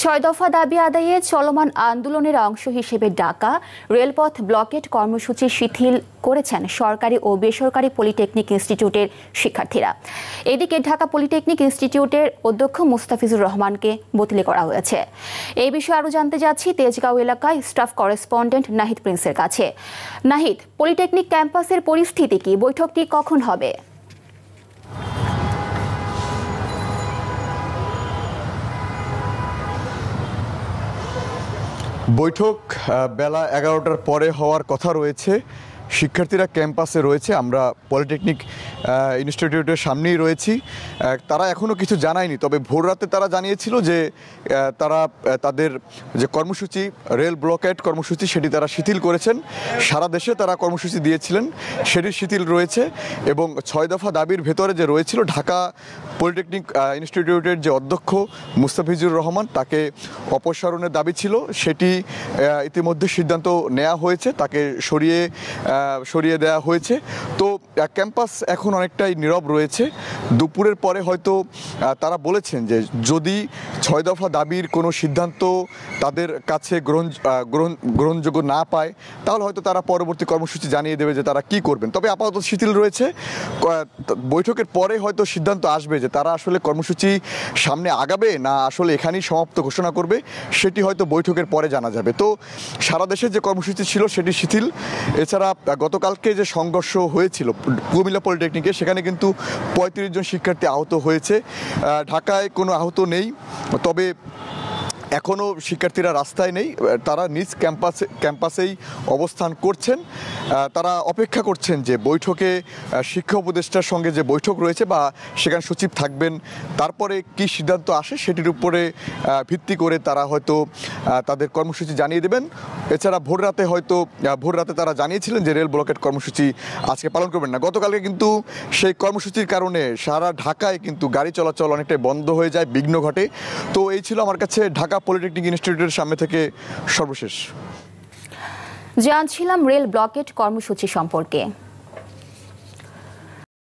ছয় দফা দাবি আদায়ে চলমান আন্দোলনের অংশ হিসেবে ডাকা রেলপথ ব্লকেট কর্মসূচি শিথিল করেছেন সরকারি ও বেসরকারি পলিটেকনিক ইনস্টিটিউটের শিক্ষার্থীরা। এদিকে ঢাকা পলিটেকনিক ইনস্টিটিউটের অধ্যক্ষ মুস্তাফিজুর রহমানকে বদলি করা হয়েছে। এই বিষয়ে আরও জানতে যাচ্ছি তেজগাঁও এলাকায় স্টাফ করেসপন্ডেন্ট নাহিদ প্রিন্সের কাছে। নাহিদ, পলিটেকনিক ক্যাম্পাসের পরিস্থিতি কি? বৈঠকটি কখন হবে? বৈঠক বেলা 11টার পরে হওয়ার কথা রয়েছে। শিক্ষার্থীরা ক্যাম্পাসে রয়েছে, আমরা পলিটেকনিক ইনস্টিটিউটের সামনেই রয়েছি। তারা এখনও কিছু জানায়নি, তবে ভোর রাতে তারা জানিয়েছিল যে তারা তাদের যে কর্মসূচি রেল ব্লকেট কর্মসূচি সেটি তারা শিথিল করেছেন। সারা দেশে তারা কর্মসূচি দিয়েছিলেন, সেটি শিথিল রয়েছে এবং 6 দফা দাবির ভেতরে যে রয়েছিল ঢাকা পলিটেকনিক ইনস্টিটিউটের যে অধ্যক্ষ মুস্তাফিজুর রহমান তাকে অপসারণের দাবি ছিল, সেটি ইতিমধ্যে সিদ্ধান্ত নেওয়া হয়েছে, তাকে সরিয়ে দেওয়া হয়েছে। তো ক্যাম্পাস এখন অনেকটাই নীরব রয়েছে। দুপুরের পরে হয়তো তারা বলেছেন যে যদি 6 দফা দাবির কোনো সিদ্ধান্ত তাদের কাছে গ্রহণযোগ্য না পায় তাহলে হয়তো তারা পরবর্তী কর্মসূচি জানিয়ে দেবে যে তারা কি করবেন। তবে আপাতত শিথিল রয়েছে। বৈঠকের পরে হয়তো সিদ্ধান্ত আসবে যে তারা আসলে কর্মসূচি সামনে আগাবে না আসলে এখানেই সমাপ্ত ঘোষণা করবে, সেটি হয়তো বৈঠকের পরে জানা যাবে। তো সারা দেশের যে কর্মসূচি ছিল সেটি শিথিল। এছাড়া গতকালকে যে সংঘর্ষ হয়েছিল কুমিল্লা পলিটেকনিকে, সেখানে কিন্তু 35 জন শিক্ষার্থী আহত হয়েছে। ঢাকায় কোনো আহত নেই, তবে এখনও শিক্ষার্থীরা রাস্তায় নেই, তারা নিজ ক্যাম্পাসেই অবস্থান করছেন। তারা অপেক্ষা করছেন যে বৈঠকে শিক্ষা উপদেষ্টার সঙ্গে যে বৈঠক রয়েছে বা সেখানে সচিব থাকবেন, তারপরে কি সিদ্ধান্ত আসে সেটির উপরে ভিত্তি করে তারা হয়তো তাদের কর্মসূচি জানিয়ে দেবেন। এছাড়া ভোর রাতে তারা জানিয়েছিলেন যে রেল ব্লকেট কর্মসূচি আজকে পালন করবেন না। গতকালকে কিন্তু সেই কর্মসূচির কারণে সারা ঢাকায় কিন্তু গাড়ি চলাচল অনেকটাই বন্ধ হয়ে যায়, বিঘ্ন ঘটে। তো এই ছিল আমার কাছে ঢাকা পলিটেকনিক ইনস্টিটিউটের সামনে থেকে সর্বশেষ। জানছিলাম রেল ব্লকেট কর্মসূচি সম্পর্কে।